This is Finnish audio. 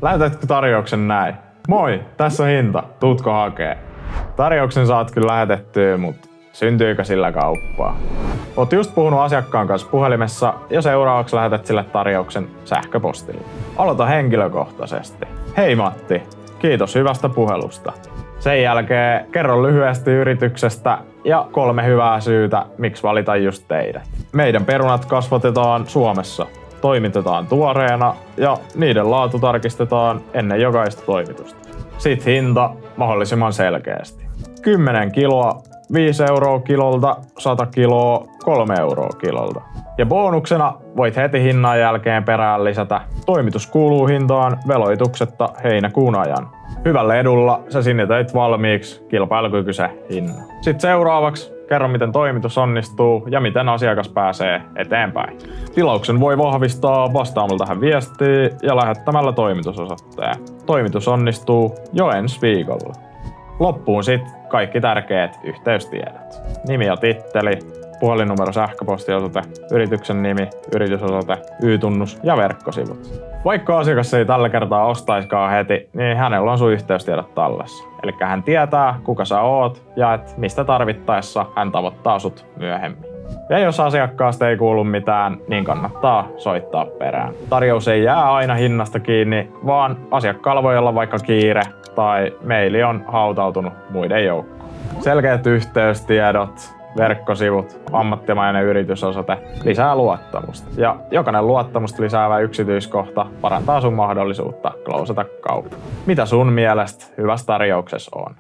Lähetätkö tarjouksen näin? Moi, tässä on hinta, tuutko hakee? Tarjouksen saat kyllä lähetettyä, mutta syntyykö sillä kauppaa? Oot just puhunut asiakkaan kanssa puhelimessa ja seuraavaksi lähetät sille tarjouksen sähköpostilla. Aloita henkilökohtaisesti. Hei Matti, kiitos hyvästä puhelusta. Sen jälkeen kerro lyhyesti yrityksestä ja 3 hyvää syytä, miksi valita just teidät. Meidän perunat kasvatetaan Suomessa, toimitetaan tuoreena ja niiden laatu tarkistetaan ennen jokaista toimitusta. Sitten hinta mahdollisimman selkeästi. 10 kiloa 5 € kilolta, 100 kiloa 3 € kilolta. Ja bonuksena voit heti hinnan jälkeen perään lisätä. Toimitus kuuluu hintaan veloituksetta heinäkuun ajan. Hyvällä edulla sä sinetöit valmiiksi kilpailukykyisen hinnan. Sitten seuraavaksi kerro miten toimitus onnistuu ja miten asiakas pääsee eteenpäin. Tilauksen voi vahvistaa vastaamalla tähän viestiin ja lähettämällä toimitusosoitteen. Toimitus onnistuu jo ensi viikolla. Loppuun sitten kaikki tärkeät yhteystiedot. Nimi ja titteli, puhelinnumero, sähköpostiosoite, yrityksen nimi, yritysosoite, Y-tunnus ja verkkosivut. Vaikka asiakas ei tällä kertaa ostaiskaan heti, niin hänellä on sun yhteystiedot tallessa. Eli hän tietää, kuka sä oot ja et mistä tarvittaessa hän tavoittaa sut myöhemmin. Ja jos asiakkaasta ei kuulu mitään, niin kannattaa soittaa perään. Tarjous ei jää aina hinnasta kiinni, vaan asiakkaalla voi olla vaikka kiire tai maili on hautautunut muiden joukkoon. Selkeät yhteystiedot, verkkosivut, ammattimainen yritysosoite lisää luottamusta. Ja jokainen luottamusta lisäävä yksityiskohta parantaa sun mahdollisuutta closata kauppa. Mitä sun mielestä hyvässä tarjouksessa on?